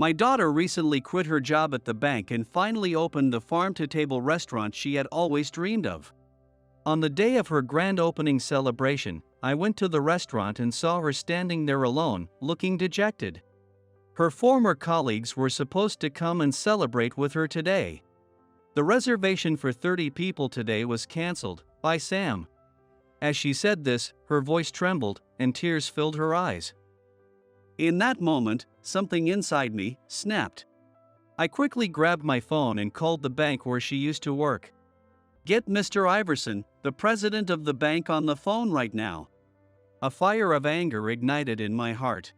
My daughter recently quit her job at the bank and finally opened the farm-to-table restaurant she had always dreamed of. On the day of her grand opening celebration, I went to the restaurant and saw her standing there alone, looking dejected. Her former colleagues were supposed to come and celebrate with her today. The reservation for 30 people today was cancelled by Sam. As she said this, her voice trembled and tears filled her eyes. In that moment, something inside me snapped. I quickly grabbed my phone and called the bank where she used to work. "Get Mr. Iverson, the president of the bank, on the phone right now." A fire of anger ignited in my heart.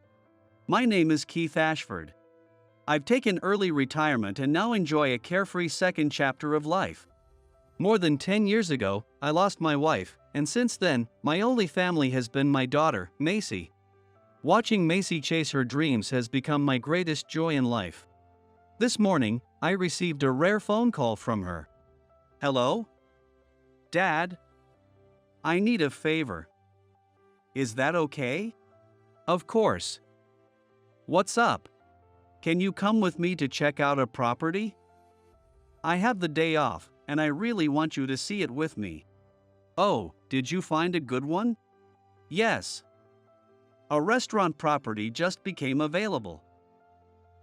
My name is Keith Ashford. I've taken early retirement and now enjoy a carefree second chapter of life. More than 10 years ago, I lost my wife, and since then, my only family has been my daughter, Macy. Watching Macy chase her dreams has become my greatest joy in life. This morning, I received a rare phone call from her. "Hello? Dad? I need a favor." "Is that okay?" "Of course." "What's up? Can you come with me to check out a property? I have the day off, and I really want you to see it with me." "Oh, did you find a good one?" "Yes. A restaurant property just became available.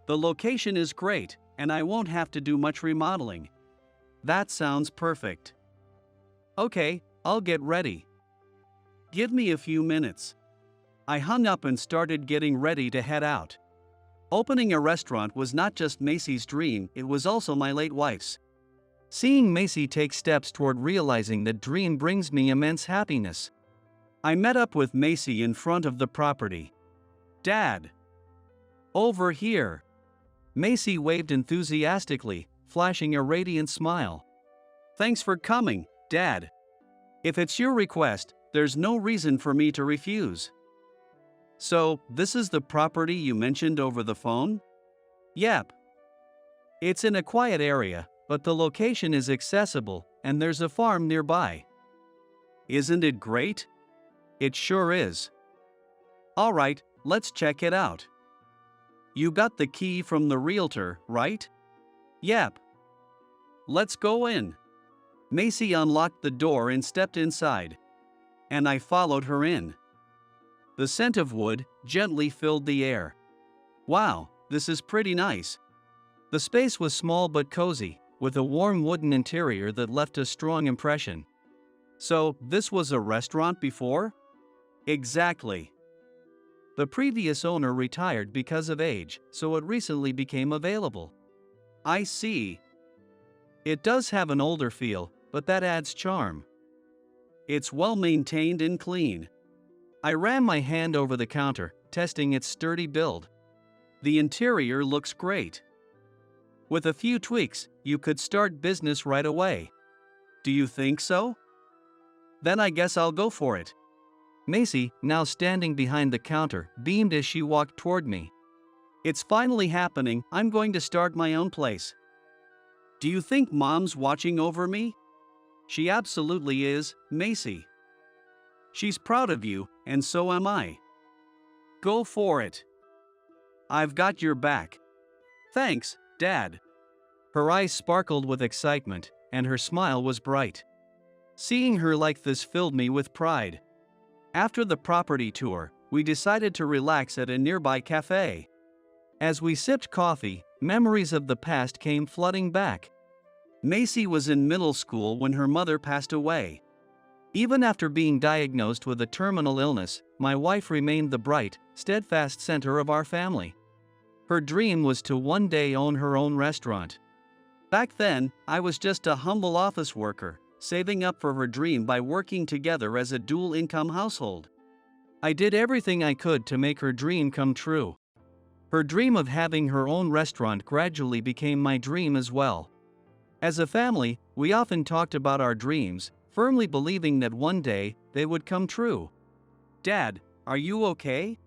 The location is great, and I won't have to do much remodeling." "That sounds perfect." "Okay, I'll get ready. Give me a few minutes." I hung up and started getting ready to head out. Opening a restaurant was not just Macy's dream, it was also my late wife's. Seeing Macy take steps toward realizing that dream brings me immense happiness. I met up with Macy in front of the property. "Dad! Over here!" Macy waved enthusiastically, flashing a radiant smile. "Thanks for coming, Dad. If it's your request, there's no reason for me to refuse." "So, this is the property you mentioned over the phone?" "Yep. It's in a quiet area, but the location is accessible, and there's a farm nearby." "Isn't it great?" "It sure is." "All right, let's check it out." "You got the key from the realtor, right?" "Yep." "Let's go in." Macy unlocked the door and stepped inside. And I followed her in. The scent of wood gently filled the air. Wow, this is pretty nice. The space was small but cozy, with a warm wooden interior that left a strong impression. "So, this was a restaurant before?" "Exactly. The previous owner retired because of age, so it recently became available." "I see. It does have an older feel, but that adds charm. It's well maintained and clean." I ran my hand over the counter, testing its sturdy build. "The interior looks great. With a few tweaks, you could start business right away." "Do you think so? Then I guess I'll go for it." Macy, now standing behind the counter, beamed as she walked toward me. "It's finally happening, I'm going to start my own place." "Do you think Mom's watching over me?" "She absolutely is, Macy. She's proud of you, and so am I. Go for it. I've got your back." "Thanks, Dad." Her eyes sparkled with excitement, and her smile was bright. Seeing her like this filled me with pride. After the property tour, we decided to relax at a nearby cafe. As we sipped coffee, memories of the past came flooding back. Macy was in middle school when her mother passed away. Even after being diagnosed with a terminal illness, my wife remained the bright, steadfast center of our family. Her dream was to one day own her own restaurant. Back then, I was just a humble office worker, saving up for her dream by working together as a dual-income household. I did everything I could to make her dream come true. Her dream of having her own restaurant gradually became my dream as well. As a family, we often talked about our dreams, firmly believing that one day they would come true. "Dad, are you okay?"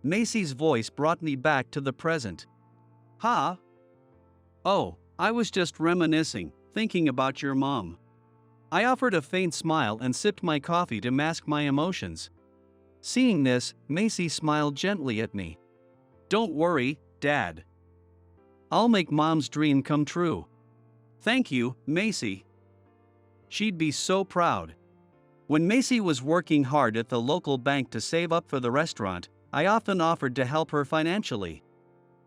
Macy's voice brought me back to the present. "Huh? Oh, I was just reminiscing, thinking about your mom." I offered a faint smile and sipped my coffee to mask my emotions. Seeing this, Macy smiled gently at me. "Don't worry, Dad. I'll make Mom's dream come true. Thank you, Macy. She'd be so proud. When Macy was working hard at the local bank to save up for the restaurant, I often offered to help her financially.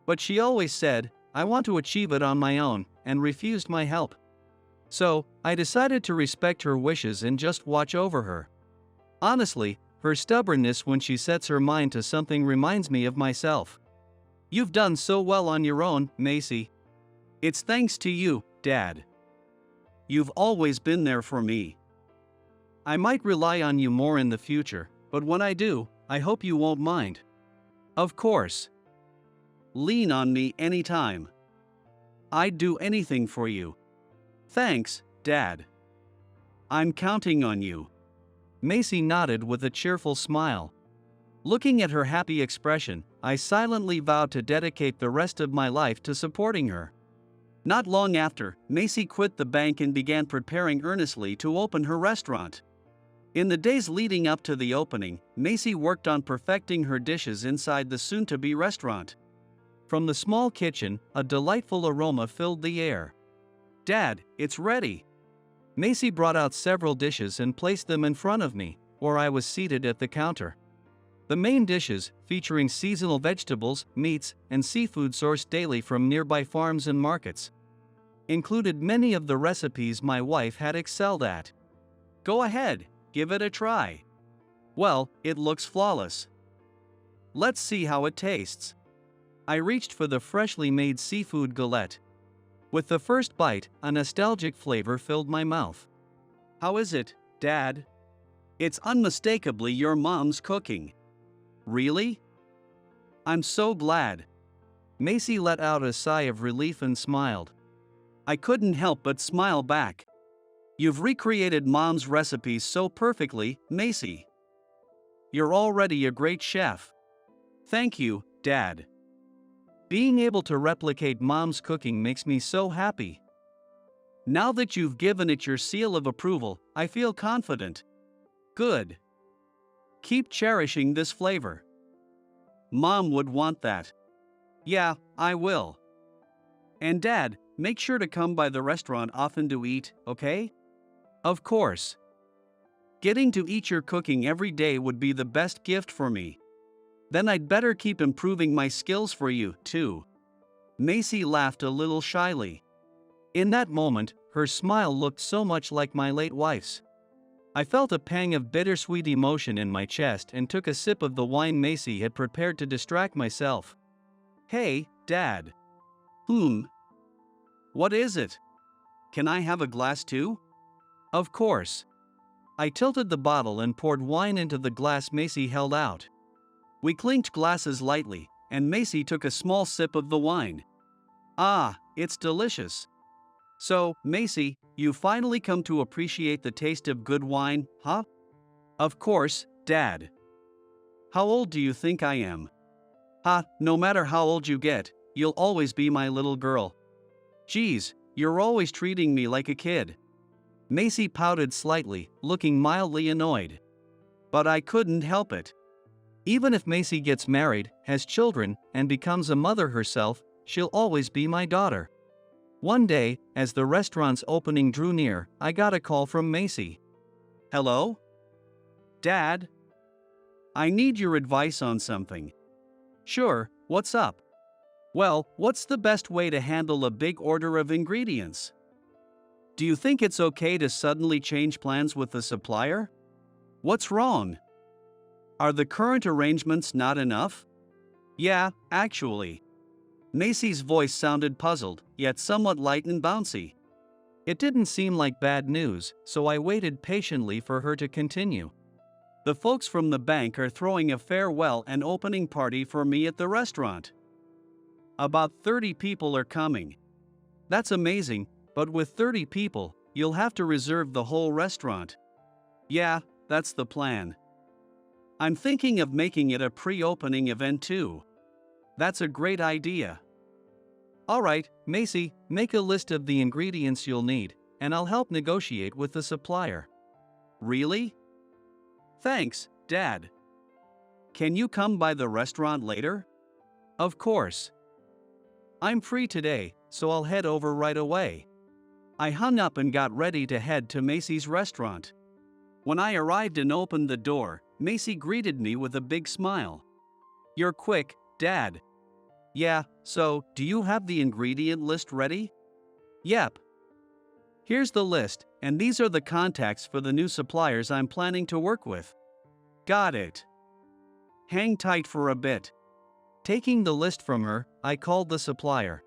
But she always said, I want to achieve it on my own, and refused my help. So, I decided to respect her wishes and just watch over her. Honestly, her stubbornness when she sets her mind to something reminds me of myself. You've done so well on your own, Macy. It's thanks to you, Dad. You've always been there for me. I might rely on you more in the future, but when I do, I hope you won't mind. Of course. Lean on me anytime. I'd do anything for you. Thanks, Dad. I'm counting on you. Macy nodded with a cheerful smile. Looking at her happy expression, I silently vowed to dedicate the rest of my life to supporting her. Not long after, Macy quit the bank and began preparing earnestly to open her restaurant. In the days leading up to the opening, Macy worked on perfecting her dishes inside the soon-to-be restaurant. From the small kitchen, a delightful aroma filled the air. Dad, it's ready. Macy brought out several dishes and placed them in front of me, where I was seated at the counter. The main dishes, featuring seasonal vegetables, meats, and seafood sourced daily from nearby farms and markets, included many of the recipes my wife had excelled at. Go ahead, give it a try. Well, it looks flawless. Let's see how it tastes. I reached for the freshly made seafood galette. With the first bite, a nostalgic flavor filled my mouth. How is it, Dad? It's unmistakably your mom's cooking. Really? I'm so glad. Macy let out a sigh of relief and smiled. I couldn't help but smile back. You've recreated Mom's recipes so perfectly, Macy. You're already a great chef. Thank you, Dad. Being able to replicate Mom's cooking makes me so happy. Now that you've given it your seal of approval, I feel confident. Good. Keep cherishing this flavor. Mom would want that. Yeah, I will. And Dad, make sure to come by the restaurant often to eat, okay? Of course. Getting to eat your cooking every day would be the best gift for me. Then I'd better keep improving my skills for you, too. Macy laughed a little shyly. In that moment, her smile looked so much like my late wife's. I felt a pang of bittersweet emotion in my chest and took a sip of the wine Macy had prepared to distract myself. Hey, Dad. What is it? Can I have a glass too? Of course. I tilted the bottle and poured wine into the glass Macy held out. We clinked glasses lightly, and Macy took a small sip of the wine. Ah, it's delicious. So, Macy, you finally come to appreciate the taste of good wine, huh? Of course, Dad. How old do you think I am? No matter how old you get, you'll always be my little girl. Geez, you're always treating me like a kid. Macy pouted slightly, looking mildly annoyed. But I couldn't help it. Even if Macy gets married, has children, and becomes a mother herself, she'll always be my daughter. One day, as the restaurant's opening drew near, I got a call from Macy. Hello? Dad? I need your advice on something. Sure, what's up? Well, what's the best way to handle a big order of ingredients? Do you think it's okay to suddenly change plans with the supplier? What's wrong? Are the current arrangements not enough? Yeah, actually. Macy's voice sounded puzzled, yet somewhat light and bouncy. It didn't seem like bad news, so I waited patiently for her to continue. The folks from the bank are throwing a farewell and opening party for me at the restaurant. About 30 people are coming. That's amazing, but with 30 people, you'll have to reserve the whole restaurant. Yeah, that's the plan. I'm thinking of making it a pre-opening event too. That's a great idea. Alright, Macy, make a list of the ingredients you'll need, and I'll help negotiate with the supplier. Really? Thanks, Dad. Can you come by the restaurant later? Of course. I'm free today, so I'll head over right away. I hung up and got ready to head to Macy's restaurant. When I arrived and opened the door, Macy greeted me with a big smile. "You're quick, Dad." "Yeah, so, do you have the ingredient list ready?" "Yep. Here's the list, and these are the contacts for the new suppliers I'm planning to work with." "Got it. Hang tight for a bit." Taking the list from her, I called the supplier.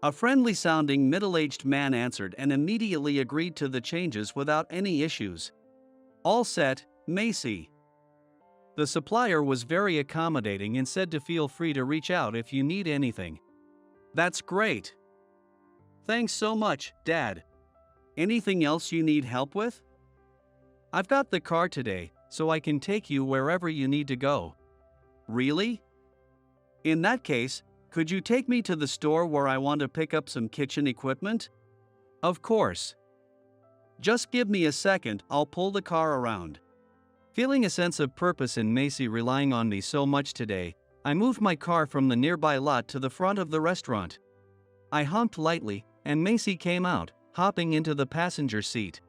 A friendly-sounding middle-aged man answered and immediately agreed to the changes without any issues. "All set, Macy." The supplier was very accommodating and said to feel free to reach out if you need anything. "That's great. Thanks so much, Dad. Anything else you need help with?" "I've got the car today, so I can take you wherever you need to go." "Really? In that case, could you take me to the store where I want to pick up some kitchen equipment?" "Of course. Just give me a second, I'll pull the car around." Feeling a sense of purpose in Macy relying on me so much today, I moved my car from the nearby lot to the front of the restaurant. I honked lightly, and Macy came out, hopping into the passenger seat.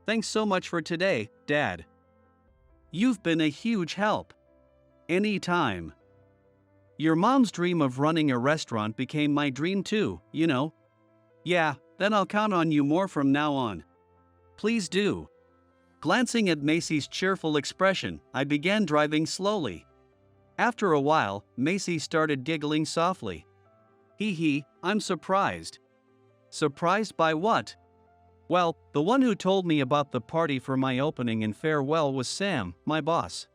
"Thanks so much for today, Dad. You've been a huge help." "Anytime. Your mom's dream of running a restaurant became my dream too, you know." "Yeah, then I'll count on you more from now on." "Please do." Glancing at Macy's cheerful expression, I began driving slowly. After a while, Macy started giggling softly. "Hee, I'm surprised." "Surprised by what?" "Well, the one who told me about the party for my opening and farewell was Sam, my boss.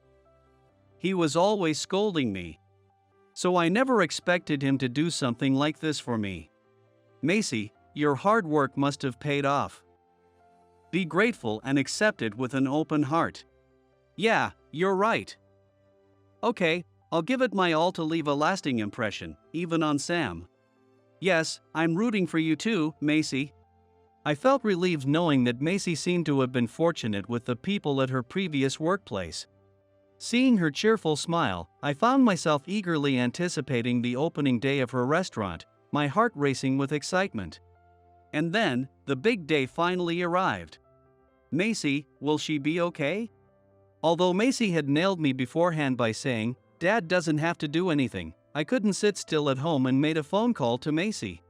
He was always scolding me. So I never expected him to do something like this for me." "Macy, your hard work must have paid off. Be grateful and accept it with an open heart." "Yeah, you're right. Okay, I'll give it my all to leave a lasting impression, even on Sam." "Yes, I'm rooting for you too, Macy." I felt relieved knowing that Macy seemed to have been fortunate with the people at her previous workplace. Seeing her cheerful smile, I found myself eagerly anticipating the opening day of her restaurant, my heart racing with excitement. And then, the big day finally arrived. Macy, will she be okay? Although Macy had nailed me beforehand by saying, "Dad doesn't have to do anything," I couldn't sit still at home and made a phone call to Macy.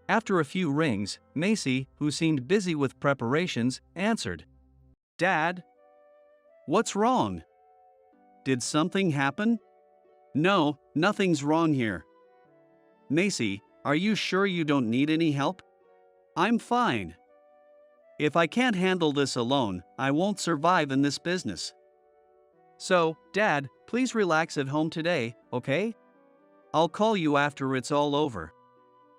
After a few rings, Macy, who seemed busy with preparations, answered. "Dad? What's wrong? Did something happen?" "No, nothing's wrong here." "Macy, are you sure you don't need any help?" "I'm fine. If I can't handle this alone, I won't survive in this business. So, Dad, please relax at home today, okay? I'll call you after it's all over."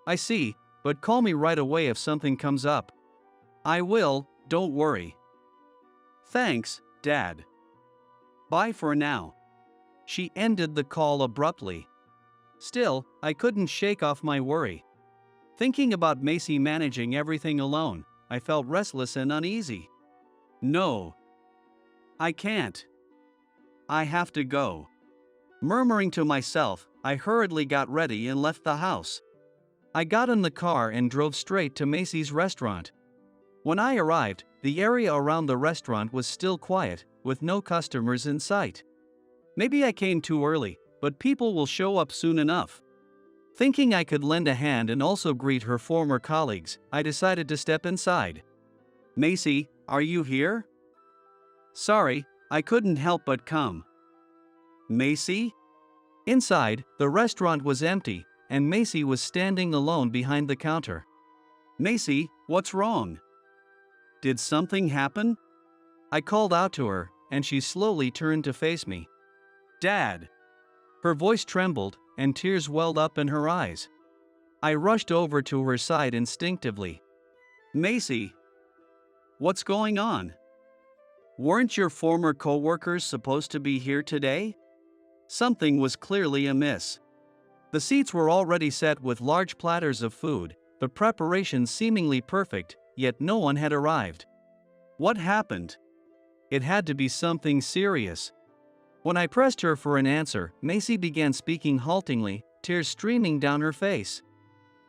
"I see, but call me right away if something comes up." "I will, don't worry." "Thanks, Dad. Bye for now." She ended the call abruptly. Still, I couldn't shake off my worry. Thinking about Macy managing everything alone, I felt restless and uneasy. "No. I can't. I have to go." Murmuring to myself, I hurriedly got ready and left the house. I got in the car and drove straight to Macy's restaurant. When I arrived, the area around the restaurant was still quiet, with no customers in sight. Maybe I came too early, but people will show up soon enough. Thinking I could lend a hand and also greet her former colleagues, I decided to step inside. "Macy, are you here?" "Sorry, I couldn't help but come." "Macy?" Inside, the restaurant was empty, and Macy was standing alone behind the counter. "Macy, what's wrong? Did something happen?" I called out to her, and she slowly turned to face me. "Dad." Her voice trembled, and tears welled up in her eyes. I rushed over to her side instinctively. "Macy, what's going on? Weren't your former co-workers supposed to be here today?" Something was clearly amiss. The seats were already set with large platters of food, the preparation seemingly perfect, yet no one had arrived. What happened? It had to be something serious. When I pressed her for an answer, Macy began speaking haltingly, tears streaming down her face.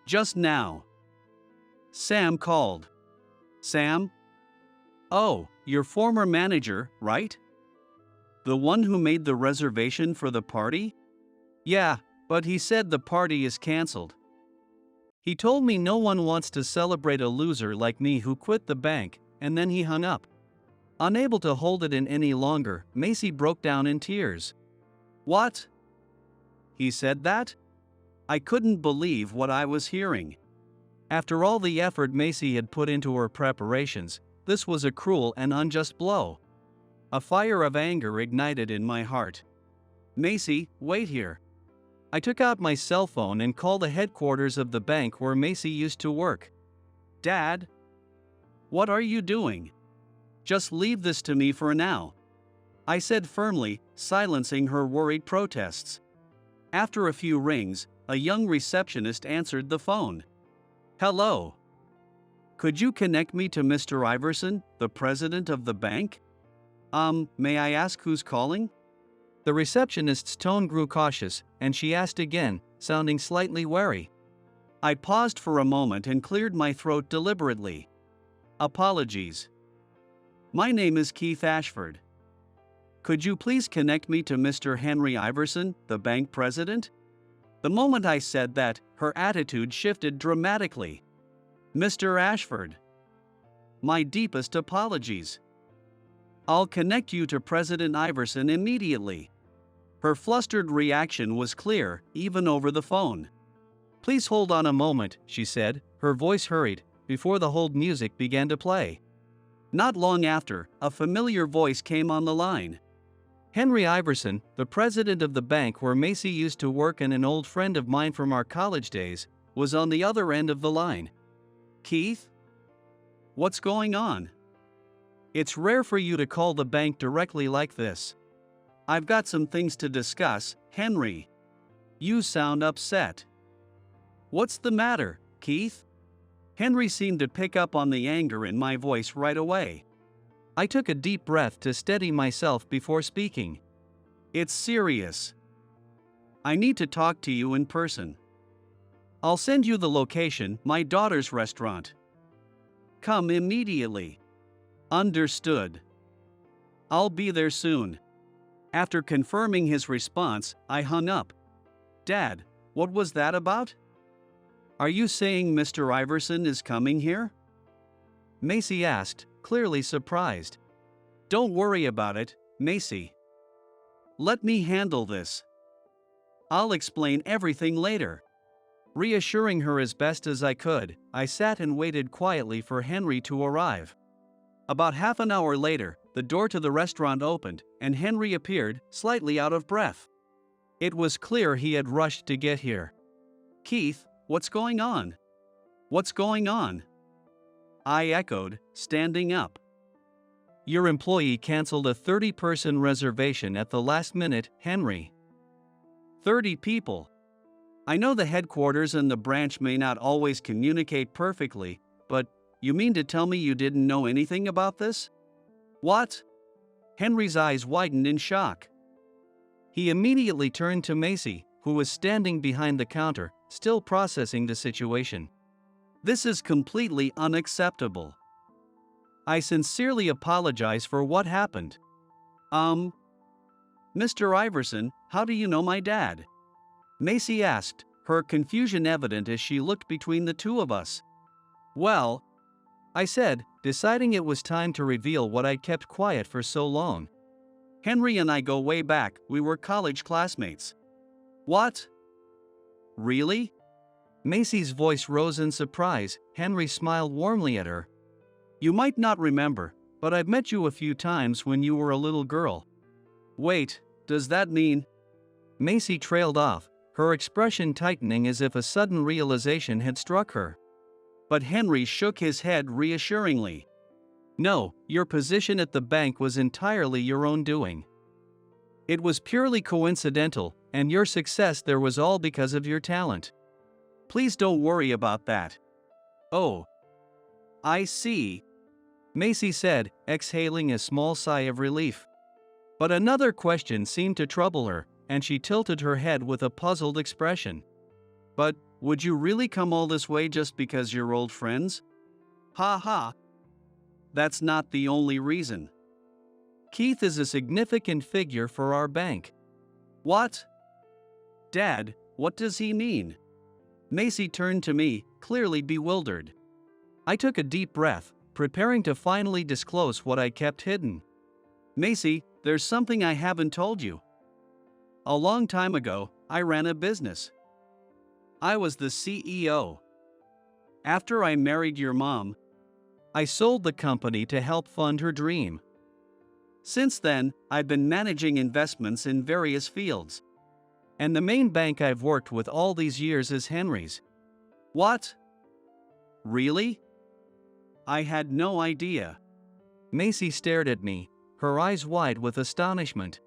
Just now. Sam called. Sam? Oh, your former manager, right? The one who made the reservation for the party? Yeah, but he said the party is cancelled. He told me no one wants to celebrate a loser like me who quit the bank, and then he hung up. Unable to hold it in any longer, Macy broke down in tears. What? He said that? I couldn't believe what I was hearing. After all the effort Macy had put into her preparations, this was a cruel and unjust blow. A fire of anger ignited in my heart. Macy, wait here. I took out my cell phone and called the headquarters of the bank where Macy used to work. Dad? What are you doing? Just leave this to me for now, I said firmly, silencing her worried protests. After a few rings, a young receptionist answered the phone. Hello. Could you connect me to Mr. Iverson, the president of the bank? May I ask who's calling? The receptionist's tone grew cautious, and she asked again, sounding slightly wary. I paused for a moment and cleared my throat deliberately. Apologies. My name is Keith Ashford. Could you please connect me to Mr. Henry Iverson, the bank president? The moment I said that, her attitude shifted dramatically. Mr. Ashford. My deepest apologies. I'll connect you to President Iverson immediately. Her flustered reaction was clear, even over the phone. Please hold on a moment, she said, her voice hurried, before the hold music began to play. Not long after, a familiar voice came on the line. Henry Iverson, the president of the bank where Macy used to work and an old friend of mine from our college days, was on the other end of the line. Keith? What's going on? It's rare for you to call the bank directly like this. I've got some things to discuss, Henry. You sound upset. What's the matter, Keith? Henry seemed to pick up on the anger in my voice right away. I took a deep breath to steady myself before speaking. It's serious. I need to talk to you in person. I'll send you the location, my daughter's restaurant. Come immediately. Understood. I'll be there soon. After confirming his response, I hung up. Dad, what was that about? Are you saying Mr. Iverson is coming here? Macy asked, clearly surprised. Don't worry about it, Macy. Let me handle this. I'll explain everything later. Reassuring her as best as I could, I sat and waited quietly for Henry to arrive. About half an hour later, the door to the restaurant opened, and Henry appeared, slightly out of breath. It was clear he had rushed to get here. Keith, what's going on? What's going on? I echoed, standing up. Your employee canceled a 30-person reservation at the last minute, Henry. 30 people. I know the headquarters and the branch may not always communicate perfectly, but you mean to tell me you didn't know anything about this? What? Henry's eyes widened in shock. He immediately turned to Macy, who was standing behind the counter, still processing the situation. This is completely unacceptable. I sincerely apologize for what happened. Mr. Iverson, how do you know my dad? Macy asked, her confusion evident as she looked between the two of us. Well, I said, deciding it was time to reveal what I'd kept quiet for so long. Henry and I go way back, we were college classmates. What? Really? Macy's voice rose in surprise. Henry smiled warmly at her. You might not remember, but I've met you a few times when you were a little girl. Wait, does that mean? Macy trailed off, her expression tightening as if a sudden realization had struck her. But Henry shook his head reassuringly. No, your position at the bank was entirely your own doing. It was purely coincidental, and your success there was all because of your talent. Please don't worry about that. Oh. I see. Macy said, exhaling a small sigh of relief. But another question seemed to trouble her, and she tilted her head with a puzzled expression. But Would you really come all this way just because you're old friends? Ha ha. That's not the only reason. Keith is a significant figure for our bank. What? Dad, what does he mean? Macy turned to me, clearly bewildered. I took a deep breath, preparing to finally disclose what I kept hidden. Macy, there's something I haven't told you. A long time ago, I ran a business. I was the CEO. After I married your mom, I sold the company to help fund her dream. Since then, I've been managing investments in various fields. And the main bank I've worked with all these years is Henry's. What? Really? I had no idea. Macy stared at me, her eyes wide with astonishment.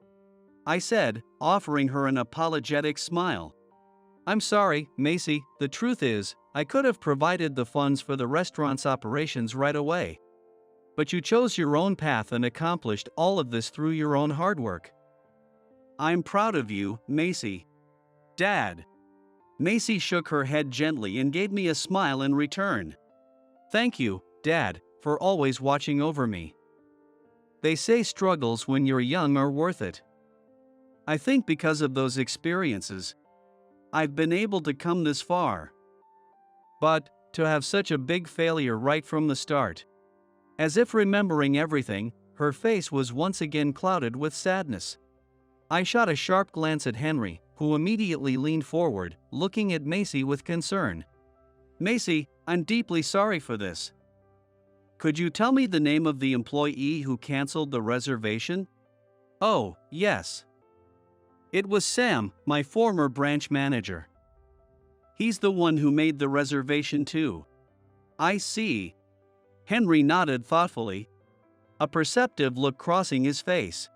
I said, offering her an apologetic smile. I'm sorry, Macy, the truth is, I could have provided the funds for the restaurant's operations right away. But you chose your own path and accomplished all of this through your own hard work. I'm proud of you, Macy. Dad. Macy shook her head gently and gave me a smile in return. Thank you, Dad, for always watching over me. They say struggles when you're young are worth it. I think because of those experiences, I've been able to come this far. But, to have such a big failure right from the start. As if remembering everything, her face was once again clouded with sadness. I shot a sharp glance at Henry, who immediately leaned forward, looking at Macy with concern. Macy, I'm deeply sorry for this. Could you tell me the name of the employee who canceled the reservation? Oh, yes. It was Sam, my former branch manager. He's the one who made the reservation too. I see. Henry nodded thoughtfully, a perceptive look crossing his face.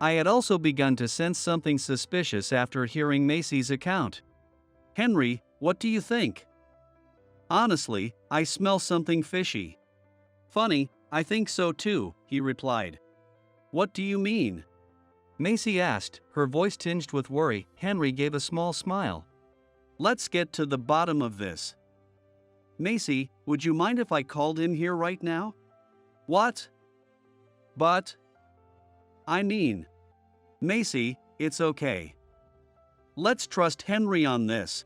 I had also begun to sense something suspicious after hearing Macy's account. Henry, what do you think? Honestly, I smell something fishy. Funny, I think so too, he replied. What do you mean? Macy asked, her voice tinged with worry. Henry gave a small smile. Let's get to the bottom of this. Macy, would you mind if I called him here right now? What? But? I mean, Macy, it's okay. Let's trust Henry on this,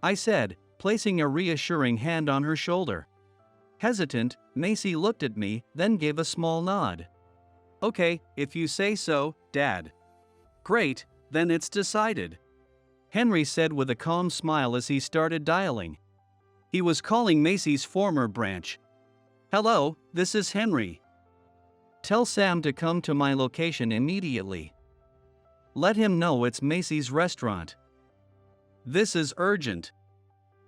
I said, placing a reassuring hand on her shoulder. Hesitant, Macy looked at me, then gave a small nod. Okay, if you say so, Dad. Great, then it's decided, Henry said with a calm smile as he started dialing. He was calling Macy's former branch. Hello, this is Henry. Tell Sam to come to my location immediately. Let him know it's Macy's restaurant. This is urgent.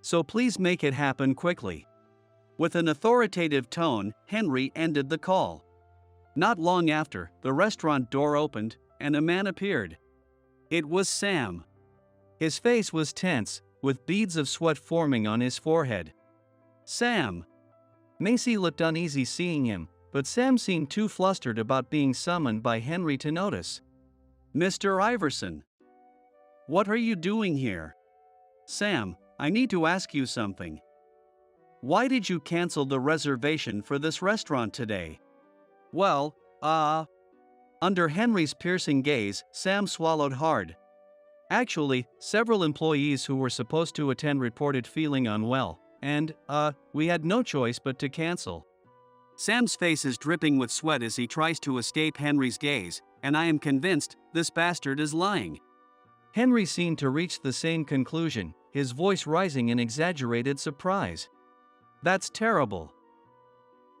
So please make it happen quickly. With an authoritative tone, Henry ended the call. Not long after, the restaurant door opened, and a man appeared. It was Sam. His face was tense, with beads of sweat forming on his forehead. Sam. Macy looked uneasy seeing him, but Sam seemed too flustered about being summoned by Henry to notice. Mr. Iverson. What are you doing here? Sam, I need to ask you something. Why did you cancel the reservation for this restaurant today? Well, Under Henry's piercing gaze, Sam swallowed hard. Actually, several employees who were supposed to attend reported feeling unwell, and, we had no choice but to cancel. Sam's face is dripping with sweat as he tries to escape Henry's gaze, and I am convinced this bastard is lying. Henry seemed to reach the same conclusion, his voice rising in exaggerated surprise. That's terrible.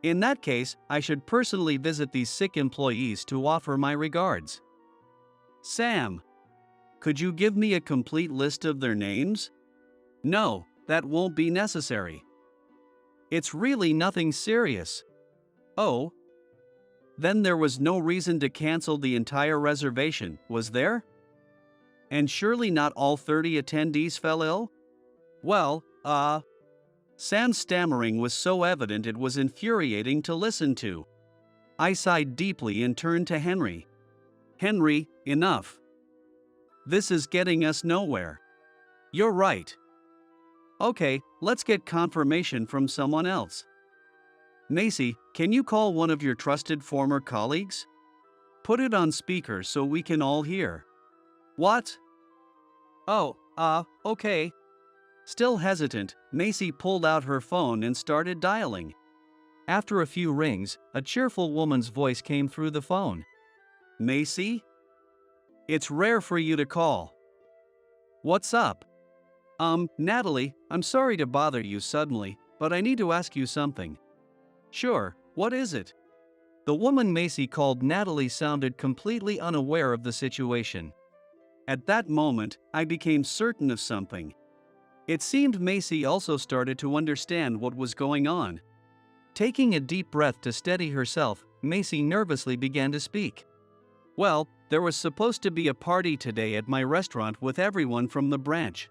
In that case, I should personally visit these sick employees to offer my regards. Sam, could you give me a complete list of their names? No, that won't be necessary. It's really nothing serious. Oh? Then there was no reason to cancel the entire reservation, was there? And surely not all 30 attendees fell ill? Well, Sam's stammering was so evident it was infuriating to listen to. I sighed deeply and turned to Henry. Henry, enough. This is getting us nowhere. You're right. Okay, let's get confirmation from someone else. Macy, can you call one of your trusted former colleagues? Put it on speaker so we can all hear. What? Oh, okay. Still hesitant, Macy pulled out her phone and started dialing. After a few rings, a cheerful woman's voice came through the phone. Macy? It's rare for you to call. What's up? Natalie, I'm sorry to bother you suddenly, but I need to ask you something. Sure, what is it? The woman Macy called Natalie sounded completely unaware of the situation. At that moment, I became certain of something. It seemed Macy also started to understand what was going on. Taking a deep breath to steady herself, Macy nervously began to speak. Well, there was supposed to be a party today at my restaurant with everyone from the branch.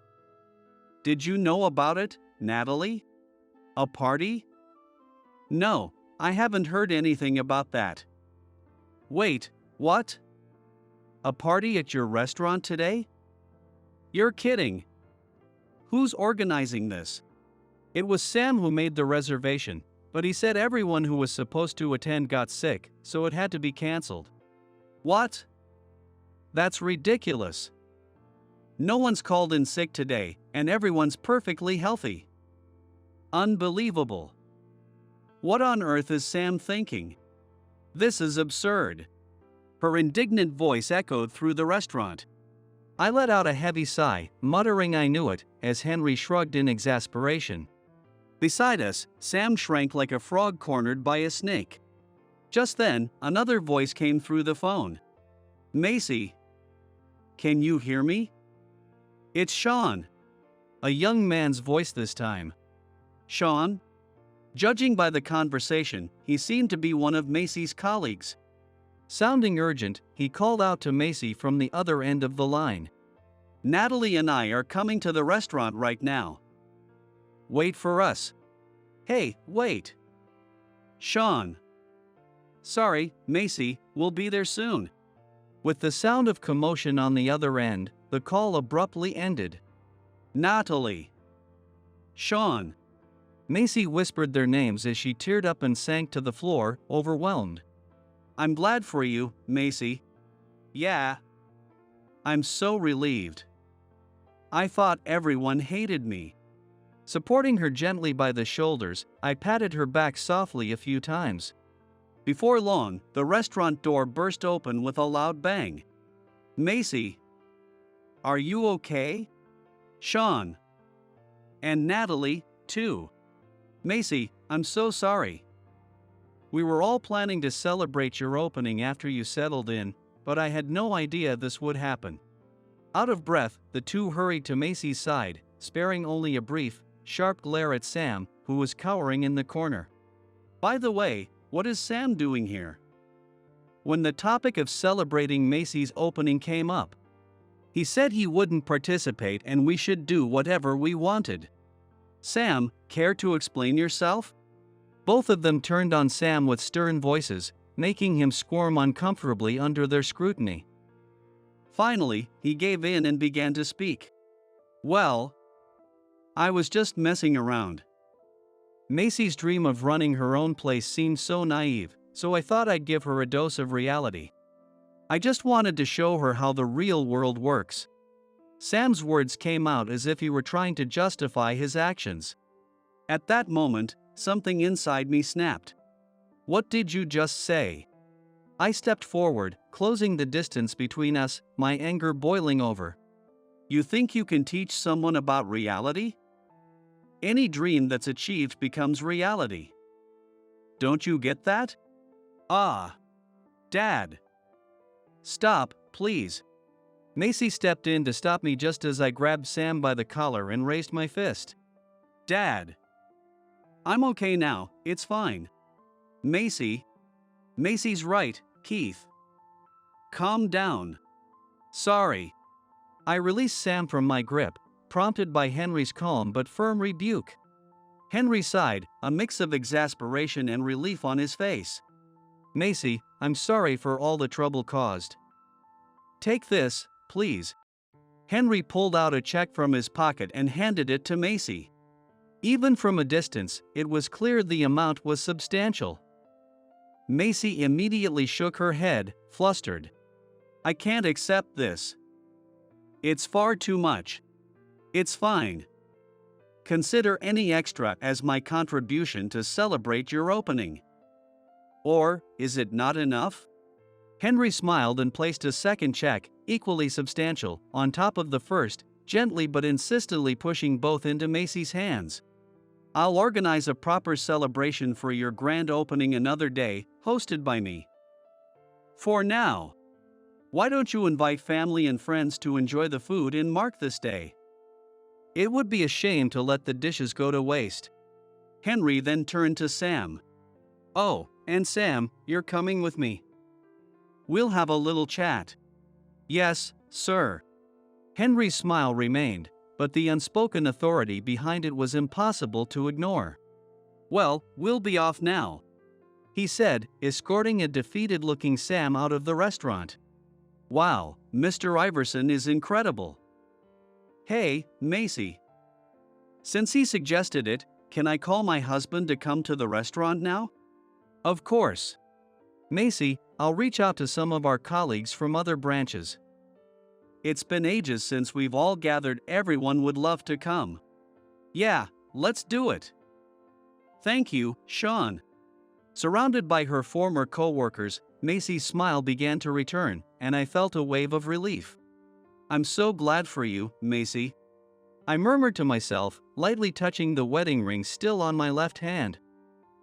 Did you know about it, Natalie? A party? No, I haven't heard anything about that. Wait, what? A party at your restaurant today? You're kidding. Who's organizing this? It was Sam who made the reservation, but he said everyone who was supposed to attend got sick, so it had to be canceled. What? That's ridiculous. No one's called in sick today, and everyone's perfectly healthy. Unbelievable. What on earth is Sam thinking? This is absurd. Her indignant voice echoed through the restaurant. I let out a heavy sigh, muttering I knew it, as Henry shrugged in exasperation. Beside us, Sam shrank like a frog cornered by a snake. Just then, another voice came through the phone. Macy. Can you hear me? It's Sean. A young man's voice this time. Sean? Judging by the conversation, he seemed to be one of Macy's colleagues. Sounding urgent, he called out to Macy from the other end of the line. Natalie and I are coming to the restaurant right now. Wait for us. Hey, wait. Sean. Sorry, Macy, we'll be there soon. With the sound of commotion on the other end, the call abruptly ended. Natalie. Sean. Macy whispered their names as she teared up and sank to the floor, overwhelmed. I'm glad for you, Macy. Yeah. I'm so relieved. I thought everyone hated me. Supporting her gently by the shoulders, I patted her back softly a few times. Before long, the restaurant door burst open with a loud bang. Macy. Are you okay? Sean. And Natalie, too. Macy, I'm so sorry. We were all planning to celebrate your opening after you settled in, but I had no idea this would happen. Out of breath, the two hurried to Macy's side, sparing only a brief, sharp glare at Sam, who was cowering in the corner. By the way, what is Sam doing here? When the topic of celebrating Macy's opening came up, he said he wouldn't participate and we should do whatever we wanted. Sam, care to explain yourself? Both of them turned on Sam with stern voices, making him squirm uncomfortably under their scrutiny. Finally, he gave in and began to speak. Well, I was just messing around. Macy's dream of running her own place seemed so naive, so I thought I'd give her a dose of reality. I just wanted to show her how the real world works. Sam's words came out as if he were trying to justify his actions. At that moment, something inside me snapped. What did you just say? I stepped forward, closing the distance between us, my anger boiling over. You think you can teach someone about reality? Any dream that's achieved becomes reality. Don't you get that? Ah. Dad. Stop, please. Macy stepped in to stop me just as I grabbed Sam by the collar and raised my fist. Dad. I'm okay now, it's fine. Macy. Macy's right, Keith. Calm down. Sorry. I released Sam from my grip, prompted by Henry's calm but firm rebuke. Henry sighed, a mix of exasperation and relief on his face. Macy, I'm sorry for all the trouble caused. Take this, please. Henry pulled out a check from his pocket and handed it to Macy. Even from a distance, it was clear the amount was substantial. Macy immediately shook her head, flustered. I can't accept this. It's far too much. It's fine. Consider any extra as my contribution to celebrate your opening. Or, is it not enough? Henry smiled and placed a second check, equally substantial, on top of the first, gently but insistently pushing both into Macy's hands. I'll organize a proper celebration for your grand opening another day, hosted by me. For now, why don't you invite family and friends to enjoy the food and mark this day? It would be a shame to let the dishes go to waste. Henry then turned to Sam. Oh, and Sam, you're coming with me. We'll have a little chat. Yes, sir. Henry's smile remained, but the unspoken authority behind it was impossible to ignore. Well, we'll be off now, he said, escorting a defeated-looking Sam out of the restaurant. Wow, Mr. Iverson is incredible. Hey, Macy. Since he suggested it, can I call my husband to come to the restaurant now? Of course. Macy, I'll reach out to some of our colleagues from other branches. It's been ages since we've all gathered. Everyone would love to come. Yeah, let's do it. Thank you, Sean. Surrounded by her former co-workers, Macy's smile began to return, and I felt a wave of relief. I'm so glad for you, Macy. I murmured to myself, lightly touching the wedding ring still on my left hand.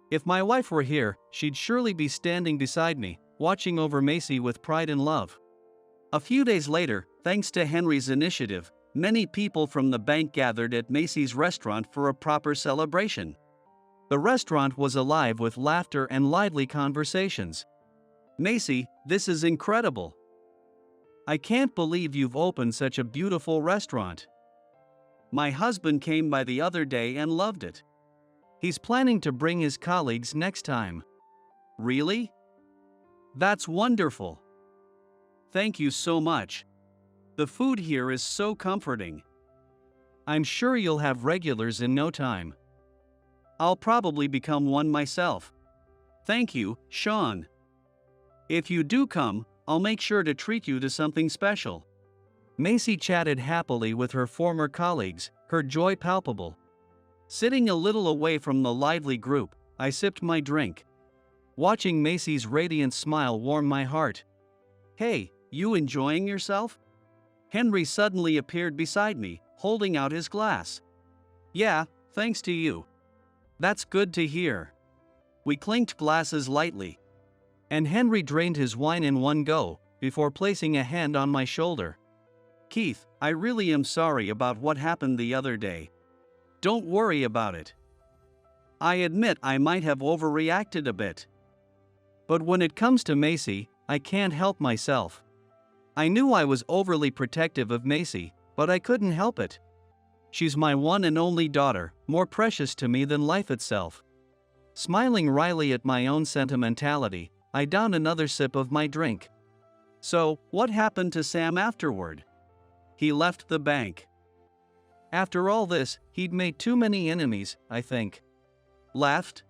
If my wife were here, she'd surely be standing beside me, watching over Macy with pride and love. A few days later, thanks to Henry's initiative, many people from the bank gathered at Macy's restaurant for a proper celebration. The restaurant was alive with laughter and lively conversations. Macy, this is incredible. I can't believe you've opened such a beautiful restaurant. My husband came by the other day and loved it. He's planning to bring his colleagues next time. Really? That's wonderful. Thank you so much. The food here is so comforting. I'm sure you'll have regulars in no time. I'll probably become one myself. Thank you, Sean. If you do come, I'll make sure to treat you to something special. Macy chatted happily with her former colleagues, her joy palpable. Sitting a little away from the lively group, I sipped my drink. Watching Macy's radiant smile warmed my heart. Hey, you enjoying yourself? Henry suddenly appeared beside me, holding out his glass. Yeah, thanks to you. That's good to hear. We clinked glasses lightly, and Henry drained his wine in one go, before placing a hand on my shoulder. Keith, I really am sorry about what happened the other day. Don't worry about it. I admit I might have overreacted a bit. But when it comes to Macy, I can't help myself. I knew I was overly protective of Macy, but I couldn't help it. She's my one and only daughter, more precious to me than life itself. Smiling wryly at my own sentimentality, I downed another sip of my drink. So, what happened to Sam afterward? He left the bank. After all this, he'd made too many enemies, I think. Left?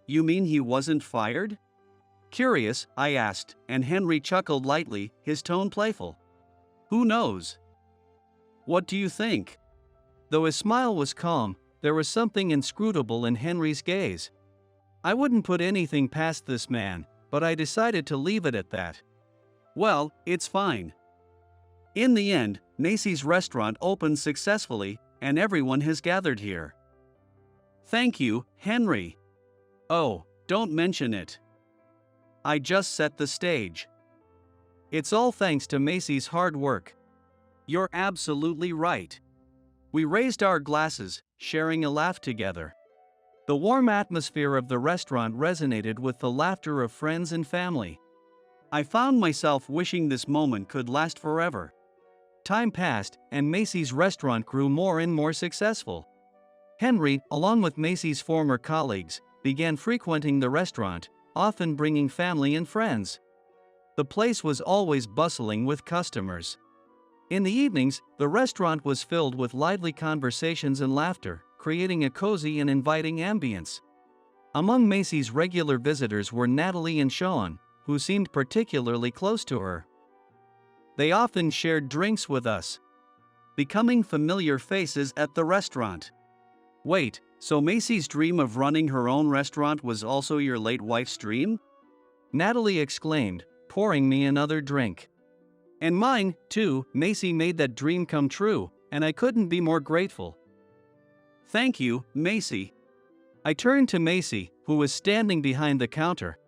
You mean he wasn't fired? Curious, I asked, and Henry chuckled lightly, his tone playful. Who knows? What do you think? Though his smile was calm, there was something inscrutable in Henry's gaze. I wouldn't put anything past this man, but I decided to leave it at that. Well, it's fine. In the end, Macy's restaurant opened successfully, and everyone has gathered here. Thank you, Henry. Oh, don't mention it. I just set the stage. It's all thanks to Macy's hard work. You're absolutely right. We raised our glasses, sharing a laugh together. The warm atmosphere of the restaurant resonated with the laughter of friends and family. I found myself wishing this moment could last forever. Time passed, and Macy's restaurant grew more and more successful. Henry, along with Macy's former colleagues, began frequenting the restaurant, often bringing family and friends. The place was always bustling with customers. In the evenings, the restaurant was filled with lively conversations and laughter, creating a cozy and inviting ambience. Among Macy's regular visitors were Natalie and Sean, who seemed particularly close to her. They often shared drinks with us, becoming familiar faces at the restaurant. Wait, so Macy's dream of running her own restaurant was also your late wife's dream? Natalie exclaimed, pouring me another drink. And mine, too. Macy made that dream come true, and I couldn't be more grateful. Thank you, Macy. I turned to Macy, who was standing behind the counter,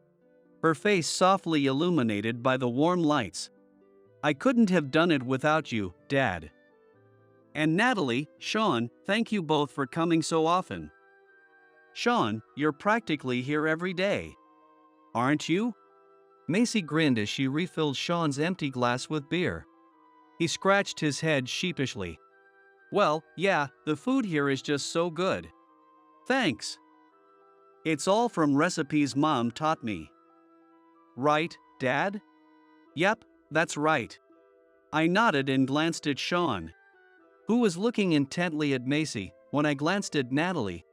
her face softly illuminated by the warm lights. I couldn't have done it without you, Dad. And Natalie, Sean, thank you both for coming so often. Sean, you're practically here every day. Aren't you? Macy grinned as she refilled Sean's empty glass with beer. He scratched his head sheepishly. Well, yeah, the food here is just so good. Thanks. It's all from recipes Mom taught me. Right, Dad? Yep, that's right. I nodded and glanced at Sean, who was looking intently at Macy. When I glanced at Natalie,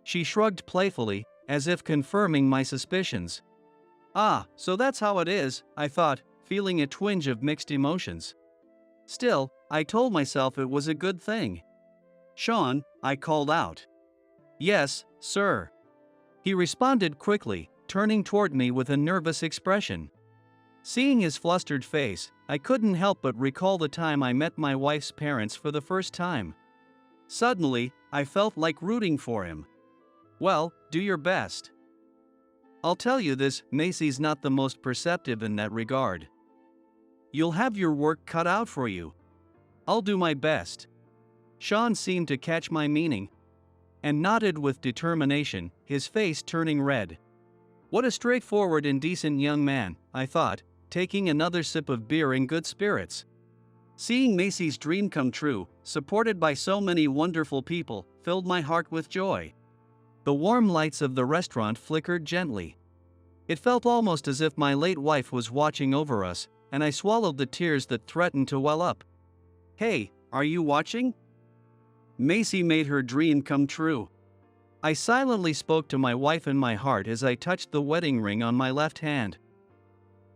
she shrugged playfully, as if confirming my suspicions. Ah, so that's how it is, I thought, feeling a twinge of mixed emotions. Still, I told myself it was a good thing. Sean, I called out. Yes, sir. He responded quickly, turning toward me with a nervous expression. Seeing his flustered face, I couldn't help but recall the time I met my wife's parents for the first time. Suddenly, I felt like rooting for him. Well, do your best. I'll tell you this, Macy's not the most perceptive in that regard. You'll have your work cut out for you. I'll do my best. Sean seemed to catch my meaning and nodded with determination, his face turning red. What a straightforward and decent young man, I thought, taking another sip of beer in good spirits. Seeing Macy's dream come true, supported by so many wonderful people, filled my heart with joy. The warm lights of the restaurant flickered gently. It felt almost as if my late wife was watching over us, and I swallowed the tears that threatened to well up. Hey, are you watching? Macy made her dream come true. I silently spoke to my wife in my heart as I touched the wedding ring on my left hand.